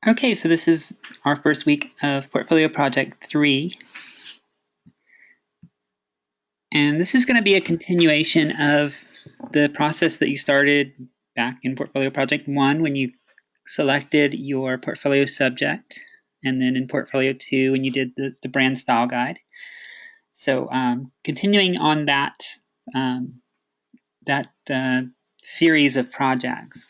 Okay, so this is our first week of Portfolio Project 3. And this is going to be a continuation of the process that you started back in Portfolio Project 1 when you selected your portfolio subject, and then in Portfolio 2 when you did the brand style guide. So continuing on that series of projects.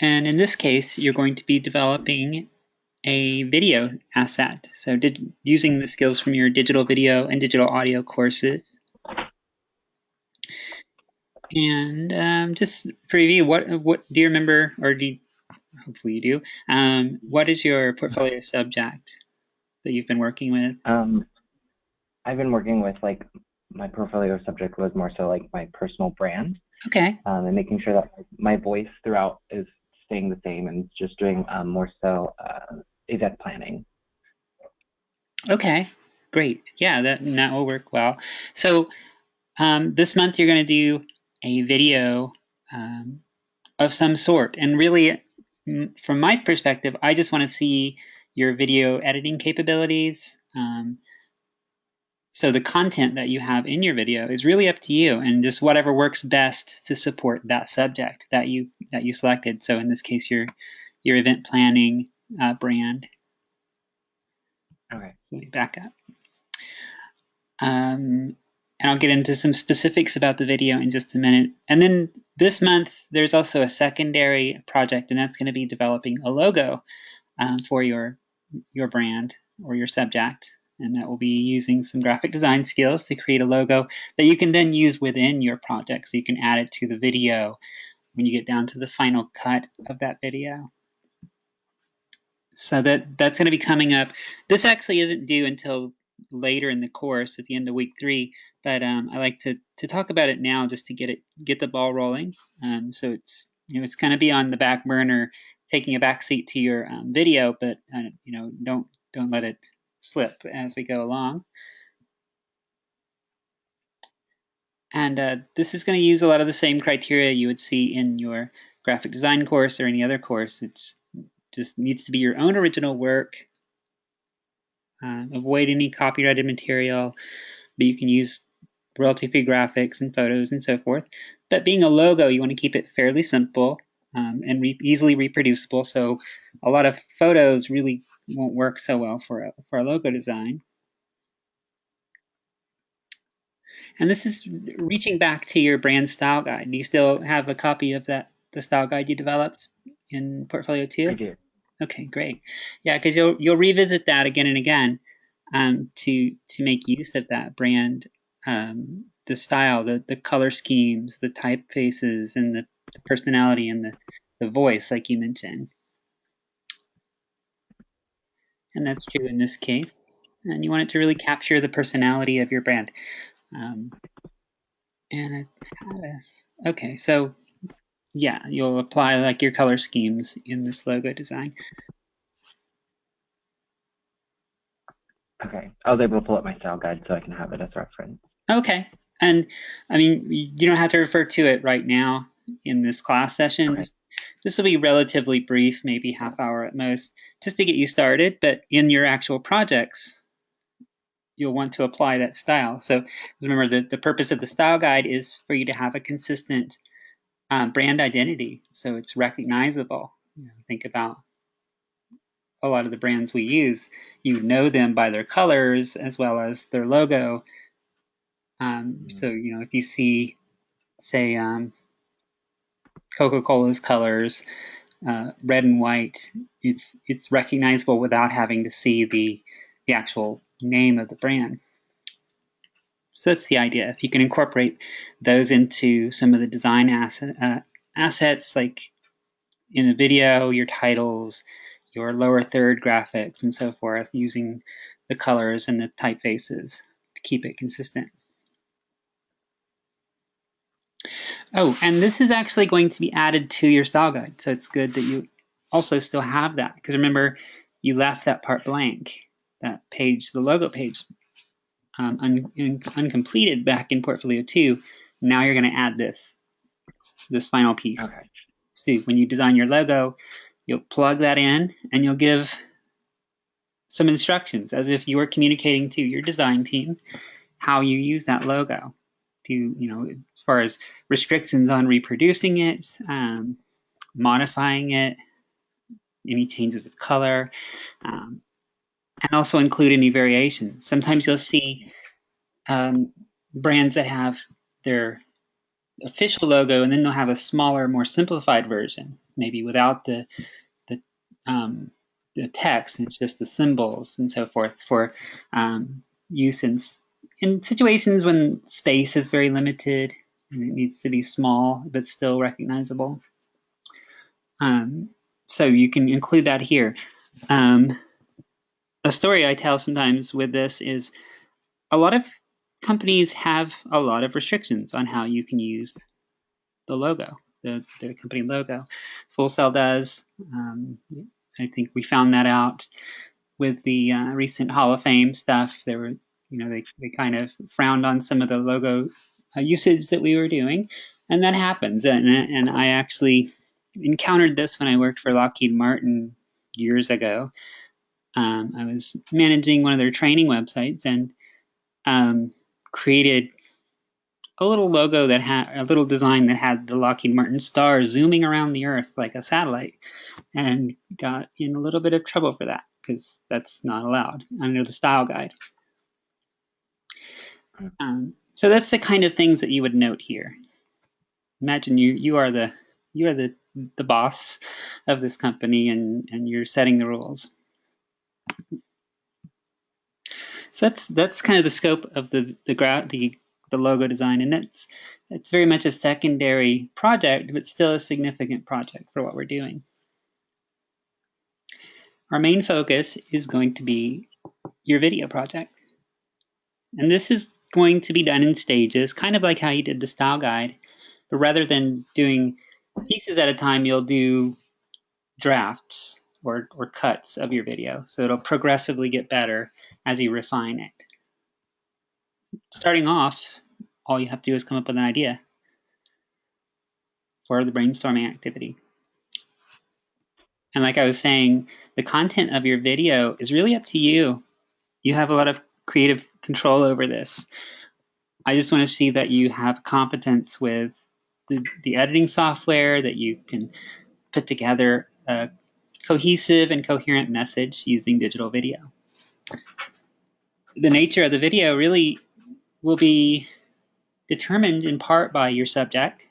And in this case, you're going to be developing a video asset. So using the skills from your digital video and digital audio courses. And just for review, what do you remember, or hopefully you do, what is your portfolio subject that you've been working with? I've been working with my portfolio subject was more so like my personal brand, Okay. and making sure that my voice throughout is staying the same and just doing more so event planning. Okay, great. Yeah, that will work well. So this month you're going to do a video of some sort. And really, from my perspective, I just want to see your video editing capabilities. So the content that you have in your video is really up to you, and just whatever works best to support that subject that you selected. So in this case, your event planning brand. Okay. So let me back up. And I'll get into some specifics about the video in just a minute. And then this month, there's also a secondary project, and that's going to be developing a logo for your brand or your subject. And that will be using some graphic design skills to create a logo that you can then use within your project. So you can add it to the video when you get down to the final cut of that video. So that's going to be coming up. This actually isn't due until later in the course at the end of week 3, but I like to talk about it now just to get the ball rolling. So it's kind of be on the back burner, taking a back seat to your video, but don't let it slip as we go along. And this is going to use a lot of the same criteria you would see in your graphic design course or any other course. It's just needs to be your own original work. Avoid any copyrighted material, but you can use royalty-free graphics and photos and so forth. But being a logo, you want to keep it fairly simple and easily reproducible. So a lot of photos really won't work so well for a logo design. And this is reaching back to your brand style guide. Do you still have a copy of the style guide you developed in Portfolio 2? I do. Okay, great. Yeah, because you'll revisit that again and again to make use of that brand, the style, the color schemes, the typefaces, and the personality and the voice, like you mentioned. And that's true in this case. And you want it to really capture the personality of your brand. Okay, so yeah, you'll apply like your color schemes in this logo design. Okay. I was able to pull up my style guide so I can have it as reference. Okay. And I mean, you don't have to refer to it right now in this class session. Okay. This will be relatively brief, maybe half hour at most, just to get you started. But in your actual projects, you'll want to apply that style. So remember, the purpose of the style guide is for you to have a consistent brand identity, so it's recognizable. Think about a lot of the brands we use. You know them by their colors as well as their logo. So if you see, say, Coca-Cola's colors, red and white, it's recognizable without having to see the actual name of the brand. So that's the idea. If you can incorporate those into some of the design assets, like in the video, your titles, your lower third graphics, and so forth, using the colors and the typefaces to keep it consistent. Oh, and this is actually going to be added to your style guide. So it's good that you also still have that, because remember, you left that part blank, that page, the logo page, uncompleted back in Portfolio 2. Now you're going to add this final piece. Okay. So when you design your logo, you'll plug that in and you'll give some instructions as if you were communicating to your design team how you use that logo to, as far as restrictions on reproducing it, modifying it, any changes of color, and also include any variations. Sometimes you'll see brands that have their official logo and then they'll have a smaller, more simplified version, maybe without the text. It's just the symbols and so forth for use in situations when space is very limited and it needs to be small but still recognizable. So you can include that here. A story I tell sometimes with this is a lot of companies have a lot of restrictions on how you can use the logo, the company logo. Full Sail does. I think we found that out with the recent Hall of Fame stuff. They were, they kind of frowned on some of the logo usage that we were doing, and that happens. And I actually encountered this when I worked for Lockheed Martin years ago. I was managing one of their training websites and created a little logo that had a little design that had the Lockheed Martin star zooming around the Earth like a satellite, and got in a little bit of trouble for that because that's not allowed under the style guide. So that's the kind of things that you would note here. Imagine you are the boss of this company and you're setting the rules. So that's kind of the scope of the logo design, and it's very much a secondary project, but still a significant project for what we're doing. Our main focus is going to be your video project. And this is going to be done in stages, kind of like how you did the style guide. But rather than doing pieces at a time, you'll do drafts or cuts of your video. So it'll progressively get better as you refine it. Starting off, all you have to do is come up with an idea for the brainstorming activity. And like I was saying, the content of your video is really up to you. You have a lot of creative control over this. I just want to see that you have competence with the editing software, that you can put together a cohesive and coherent message using digital video. The nature of the video really will be determined in part by your subject,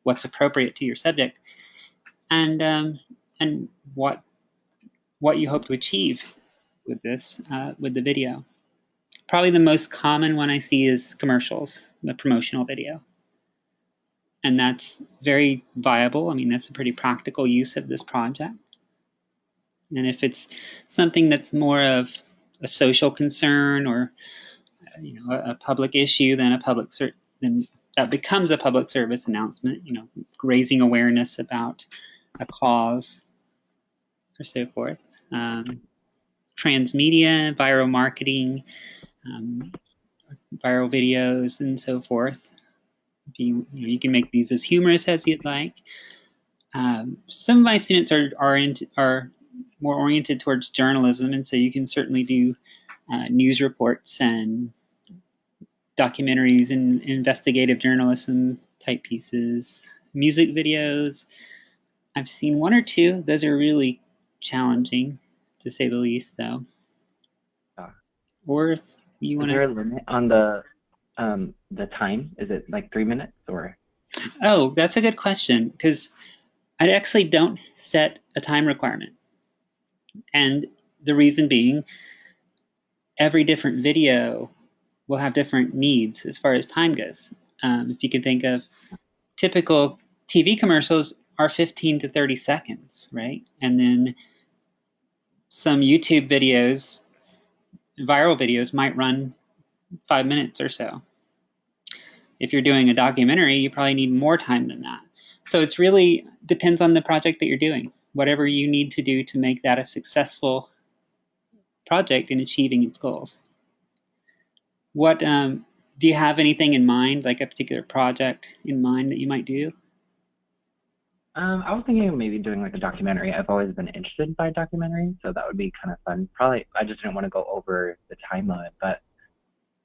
what's appropriate to your subject, and what you hope to achieve with this, with the video. Probably the most common one I see is commercials, the promotional video. And that's very viable. I mean, that's a pretty practical use of this project. And if it's something that's more of a social concern or a public issue, then then that becomes a public service announcement. Raising awareness about a cause or so forth. Transmedia, viral marketing, viral videos, and so forth. You can make these as humorous as you'd like. Some of my students are more oriented towards journalism, and so you can certainly do news reports and documentaries and investigative journalism type pieces. Music videos, I've seen one or two. Those are really challenging, to say the least, though. Or if you want to. Is there a limit on the time? Is it like 3 minutes or? Oh, that's a good question, because I actually don't set a time requirement. And the reason being, every different video will have different needs as far as time goes. If you can think of typical TV commercials are 15 to 30 seconds, right? And then some YouTube videos, viral videos, might run 5 minutes or so. If you're doing a documentary, you probably need more time than that. So it's really depends on the project that you're doing. Whatever you need to do to make that a successful project in achieving its goals. What do you have anything in mind, like a particular project in mind that you might do? I was thinking of maybe doing like a documentary. I've always been interested by documentaries, so that would be kind of fun. Probably, I just didn't want to go over the time limit, but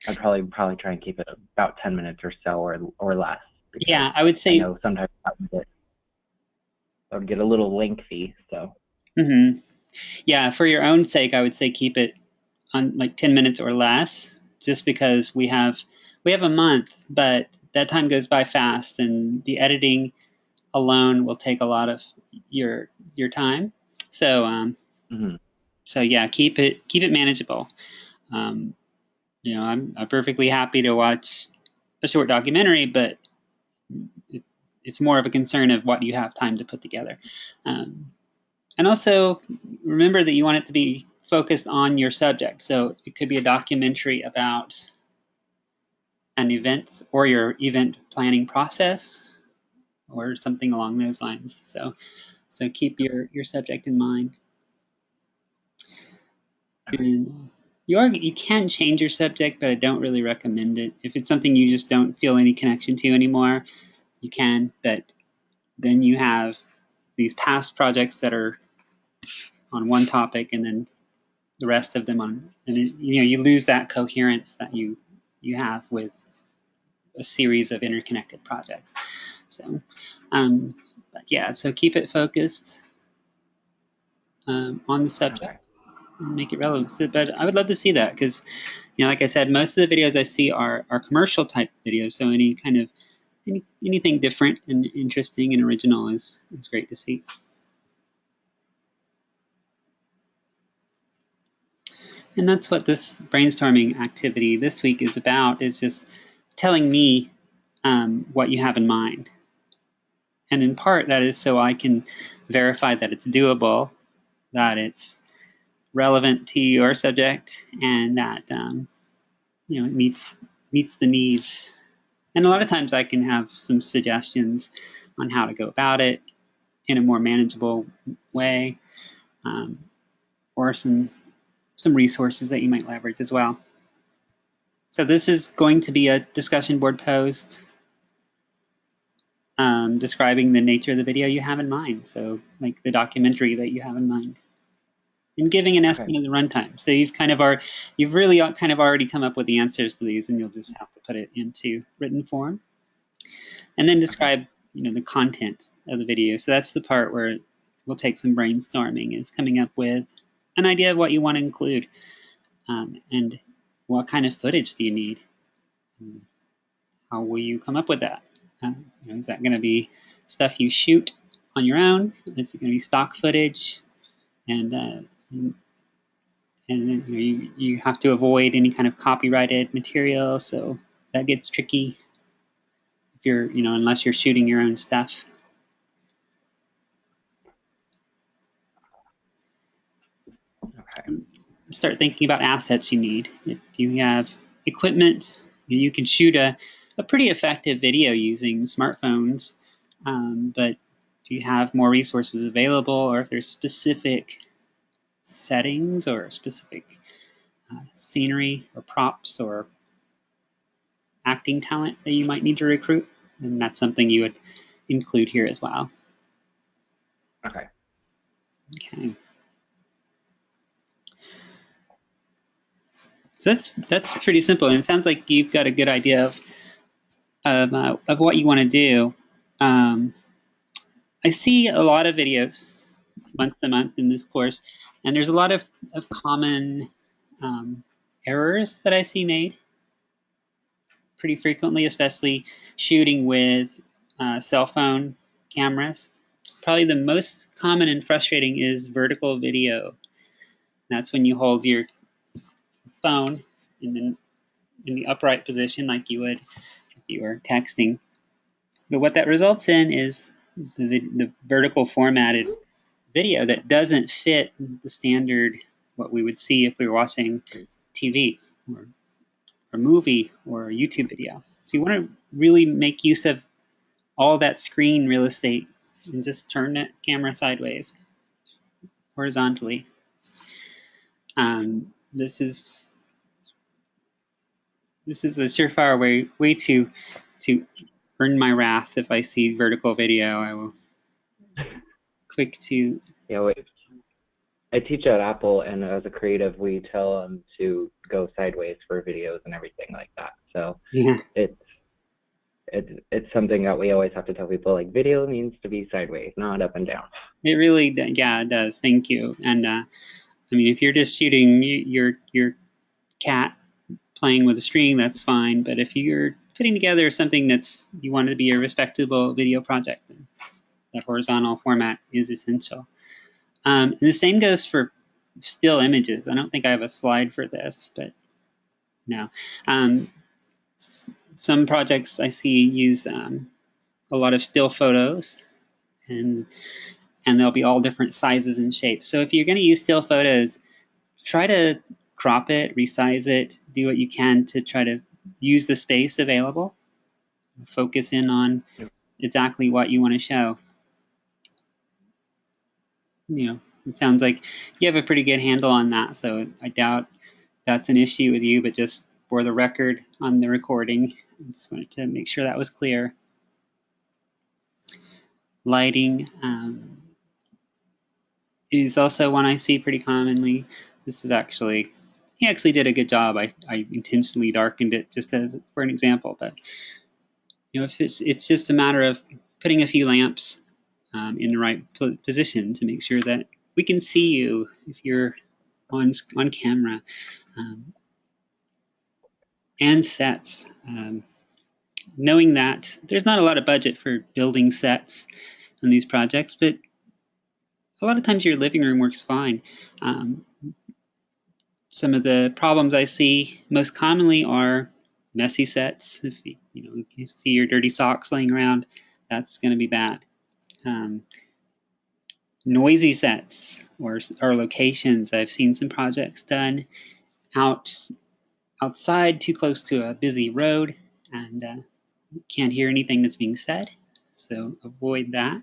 I'd probably try and keep it about 10 minutes or so, or less, because Yeah, I would I say. know sometimes that would get a little lengthy. So, Hmm. Yeah, for your own sake, I would say keep it on like 10 minutes or less, just because we have a month, but that time goes by fast, and the editing alone will take a lot of your time. So mhm. so yeah, keep it manageable. Um, I'm perfectly happy to watch a short documentary, but it, it's more of a concern of what you have time to put together. Um, and also remember that you want it to be focused on your subject. So it could be a documentary about an event or your event planning process or something along those lines. So keep your subject in mind. Okay. And you can change your subject, but I don't really recommend it. If it's something you just don't feel any connection to anymore, you can, but then you have these past projects that are on one topic and then the rest of them on, and you lose that coherence that you have with a series of interconnected projects. So, um, but yeah, so keep it focused on the Okay. subject and make it relevant. So, but I would love to see that because, like I said, most of the videos I see are commercial type videos. So any kind of anything different and interesting and original is great to see. And that's what this brainstorming activity this week is about, is just telling me what you have in mind. And in part, that is so I can verify that it's doable, that it's relevant to your subject, and that it meets the needs. And a lot of times I can have some suggestions on how to go about it in a more manageable way, um, or some resources that you might leverage as well. So this is going to be a discussion board post describing the nature of the video you have in mind. So like the documentary that you have in mind, and giving an Okay. estimate of the runtime. So you've really kind of already come up with the answers to these, and you'll just have to put it into written form, and then Okay. describe the content of the video. So that's the part where we'll take some brainstorming, is coming up with an idea of what you want to include, and what kind of footage do you need. How will you come up with that? Is that going to be stuff you shoot on your own? Is it going to be stock footage? And you have to avoid any kind of copyrighted material, so that gets tricky if unless you're shooting your own stuff. Okay. Start thinking about assets you need. If you have equipment, you can shoot a pretty effective video using smartphones, but if you have more resources available, or if there's specific settings or specific scenery or props or acting talent that you might need to recruit, then that's something you would include here as well. Okay. Okay. So that's pretty simple, and it sounds like you've got a good idea of what you want to do. Um, I see a lot of videos month to month in this course, and there's a lot of common errors that I see made pretty frequently, especially shooting with cell phone cameras. Probably the most common and frustrating is vertical video. That's when you hold your phone in the upright position like you would if you were texting. But what that results in is the vertical formatted video that doesn't fit the standard what we would see if we were watching TV or a movie or a YouTube video. So you want to really make use of all that screen real estate and just turn that camera sideways, horizontally. This is a surefire way to earn my wrath. If I see vertical video, I will quick to. Yeah, I teach at Apple, and as a creative, we tell them to go sideways for videos and everything like that. So Yeah, it's it's something that we always have to tell people, like, video needs to be sideways, not up and down. it really, yeah, it does. Thank you. And I mean, if you're just shooting your cat playing with a string, that's fine. But if you're putting together something that's you want it to be a respectable video project, then that horizontal format is essential. And the same goes for still images. I don't think I have a slide for this, but no. Um, some projects I see use a lot of still photos, and they'll be all different sizes and shapes. So if you're going to use still photos, try to crop it, resize it, do what you can to try to use the space available. Focus in on exactly what you want to show. It sounds like you have a pretty good handle on that, so I doubt that's an issue with you, but just for the record on the recording, I just wanted to make sure that was clear. Lighting is also one I see pretty commonly. This is actually, he actually did a good job. I intentionally darkened it just as for an example, but if it's just a matter of putting a few lamps in the right position to make sure that we can see you if you're on camera, and sets. Knowing that there's not a lot of budget for building sets on these projects, but a lot of times your living room works fine. Um, some of the problems I see most commonly are messy sets. If you see your dirty socks laying around, that's going to be bad. Um, Noisy sets or locations. I've seen some projects done outside, too close to a busy road, and can't hear anything that's being said. So avoid that.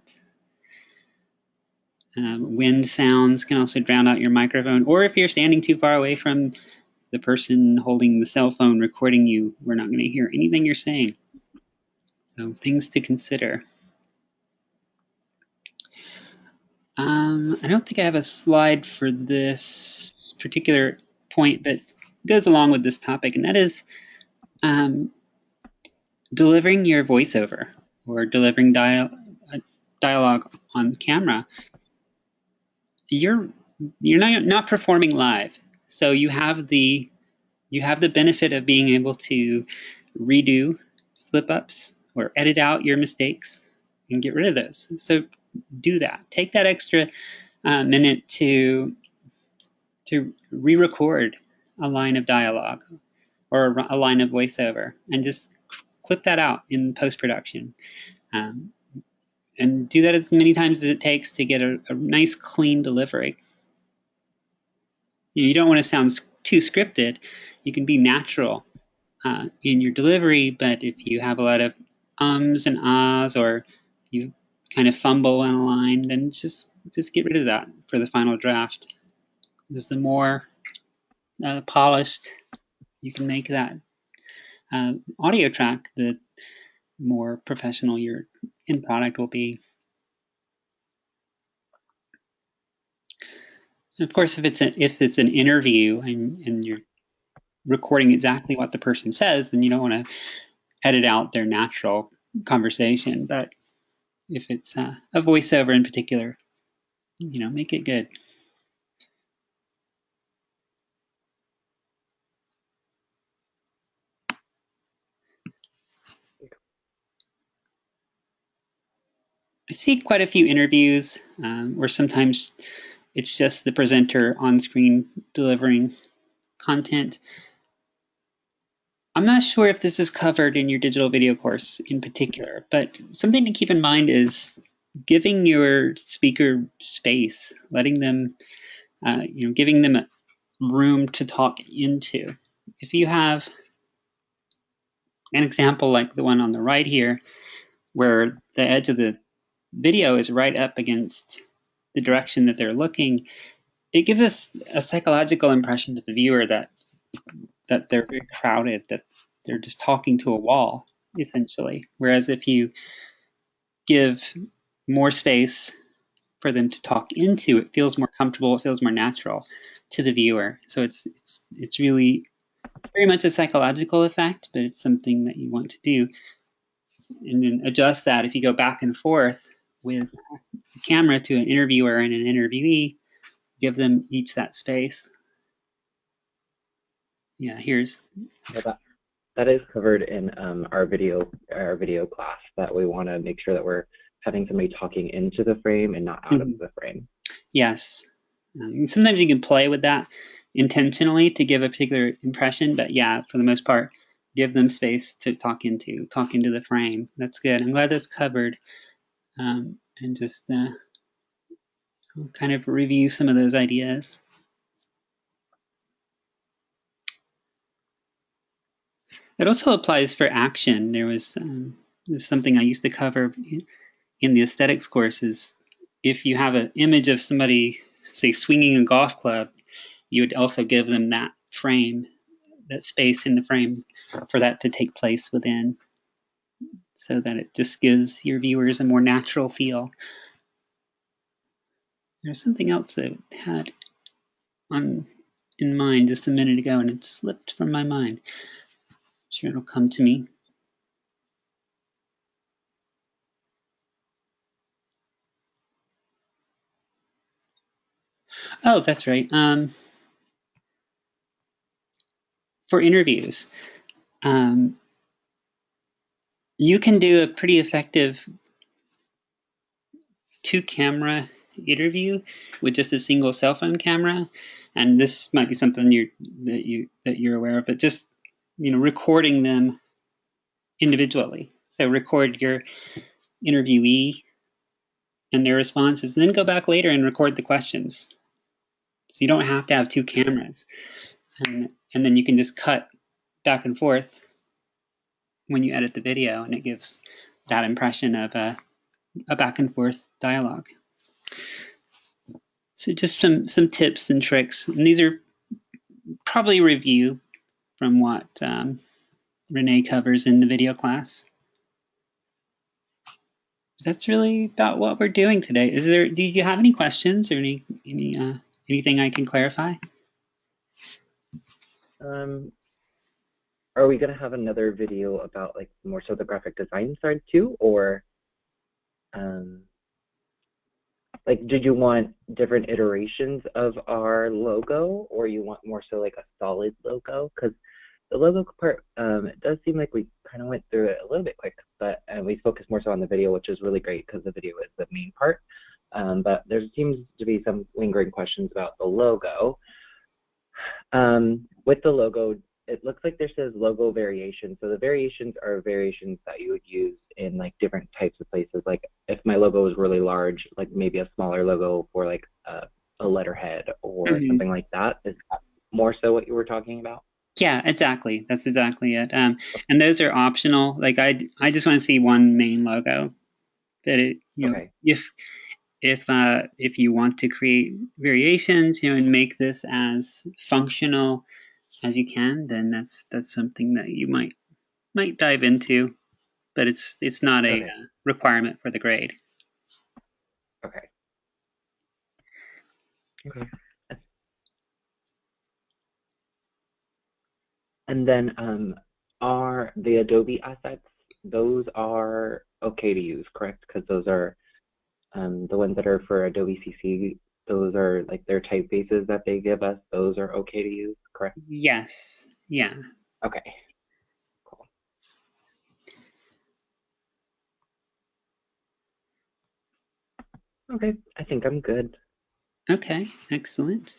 Wind sounds can also drown out your microphone, or if you're standing too far away from the person holding the cell phone recording you, we're not going to hear anything you're saying. So things to consider. I don't think I have a slide for this particular point, but it goes along with this topic, and that is delivering your voiceover or delivering dialogue on camera. You're not performing live, so you have the benefit of being able to redo slip ups or edit out your mistakes and get rid of those. So do that. Take that extra minute to re-record a line of dialogue or a line of voiceover and just clip that out in post-production. Um, and do that as many times as it takes to get a nice, clean delivery. You don't want to sound too scripted. You can be natural in your delivery, but if you have a lot of ums and ahs, or you kind of fumble on a line, then just get rid of that for the final draft. Because the more polished you can make that audio track, the more professional your end product will be. And of course, if it's an interview and you're recording exactly what the person says, then you don't want to edit out their natural conversation. But if it's a voiceover in particular, make it good. I see quite a few interviews where sometimes it's just the presenter on screen delivering content. I'm not sure if this is covered in your digital video course in particular, but something to keep in mind is giving your speaker space, letting them, giving them a room to talk into. If you have an example like the one on the right here, where the edge of the video is right up against the direction that they're looking, it gives us a psychological impression to the viewer that they're very crowded, that they're just talking to a wall, essentially. Whereas if you give more space for them to talk into, it feels more comfortable, it feels more natural to the viewer. So it's really very much a psychological effect, but it's something that you want to do. And then adjust that if you go back and forth with the camera to an interviewer and an interviewee, give them each that space. Yeah, here's that is covered in our video class, that we want to make sure that we're having somebody talking into the frame and not out of the frame. Yes. Sometimes you can play with that intentionally to give a particular impression, but yeah, for the most part, give them space to talk into the frame. That's good. I'm glad that's covered. And just kind of review some of those ideas. It also applies for action. There was something I used to cover in the aesthetics courses. If you have an image of somebody, say, swinging a golf club, you would also give them that frame, that space in the frame for that to take place within, so that it just gives your viewers a more natural feel. There's something else that I had in mind just a minute ago, and it slipped from my mind. I'm sure it'll come to me. Oh, that's right. For interviews, you can do a pretty effective 2-camera interview with just a single cell phone camera. And this might be something you're aware of, but just recording them individually. So record your interviewee and their responses, and then go back later and record the questions. So you don't have to have 2 cameras, and then you can just cut back and forth when you edit the video, and it gives that impression of a back and forth dialogue. So just some tips and tricks, and these are probably review from what Renee covers in the video class. That's really about what we're doing today. Do you have any questions or anything I can clarify? Are we going to have another video about like more so the graphic design side too, or like did you want different iterations of our logo, or you want more so like a solid logo? Because the logo part, it does seem like we kind of went through it a little bit quick, but we focused more so on the video, which is really great because the video is the main part. But there seems to be some lingering questions about the logo. With the logo, it looks like there says logo variation. So the variations are variations that you would use in like different types of places. Like if my logo is really large, like maybe a smaller logo for like a letterhead or something like that. Is that more so what you were talking about? Yeah, exactly. That's exactly it. And those are optional. Like I just want to see one main logo. That Okay. if you want to create variations, and make this as functional as you can, then that's something that you might dive into, but it's not a requirement for the grade. Okay. Okay. And then are the Adobe assets, those are okay to use, correct? Because those are the ones that are for Adobe CC, those are like their typefaces that they give us, those are okay to use, correct? Yes. Yeah. Okay. Cool. Okay, I think I'm good. Okay, excellent.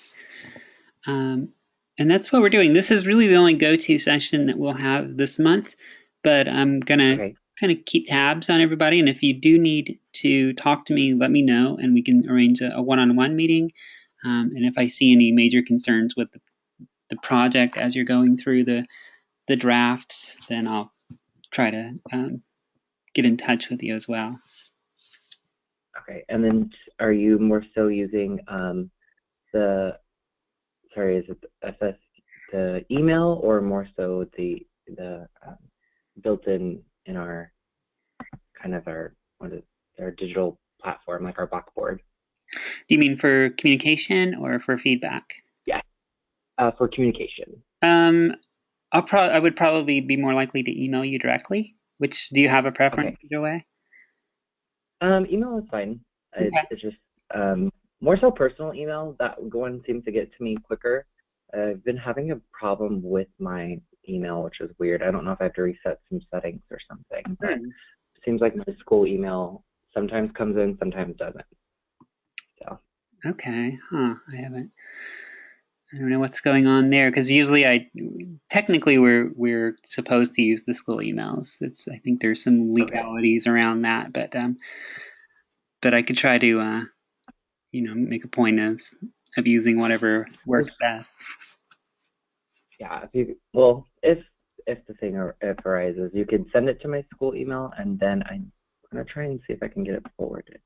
And that's what we're doing. This is really the only go-to session that we'll have this month, but I'm gonna kind of keep tabs on everybody. And if you do need to talk to me, let me know, and we can arrange a one-on-one meeting. And if I see any major concerns with the project as you're going through the drafts, then I'll try to get in touch with you as well. Okay, and then are you more so using the email, or more so the built-in in our kind of our digital platform, like our Blackboard? Do you mean for communication or for feedback? Yeah, for communication. Um, I would probably be more likely to email you directly. Which do you have a preference Okay. either way? Email is fine. Okay. It's just more so personal email. That one seems to get to me quicker. I've been having a problem with my email, which is weird. I don't know if I have to reset some settings or something, but Hmm. it seems like my school email sometimes comes in, sometimes doesn't. So Okay. Huh. I don't know what's going on there because usually technically we're supposed to use the school emails. I think there's some okay. legalities around that, but I could try to make a point of using whatever works best. Yeah, if the thing if arises, you could send it to my school email, and then I'm gonna try and see if I can get it forwarded.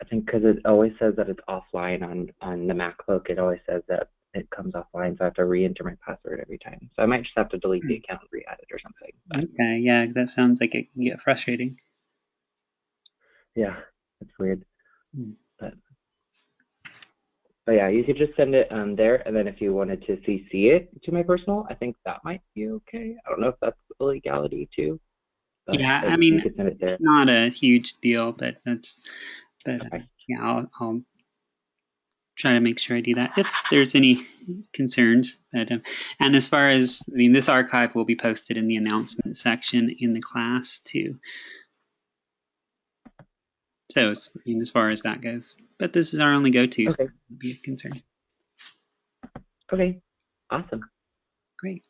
I think because it always says that it's offline on the MacBook. It always says that it comes offline, so I have to re-enter my password every time. So I might just have to delete the Hmm. account and re-add it or something. But Okay, yeah, that sounds like it can get frustrating. yeah, it's weird. Hmm. But but yeah, you could just send it there, and then if you wanted to CC it to my personal, I think that might be okay. I don't know if that's a legality too, but Yeah, I you mean, could send it there. not a huge deal, but Okay. yeah, I'll try to make sure I do that if there's any concerns. And as far as, I mean, this archive will be posted in the announcement section in the class too. So, I mean, as far as that goes, but this is our only go-to, so Okay. it would be a concern. Okay. Awesome. Great.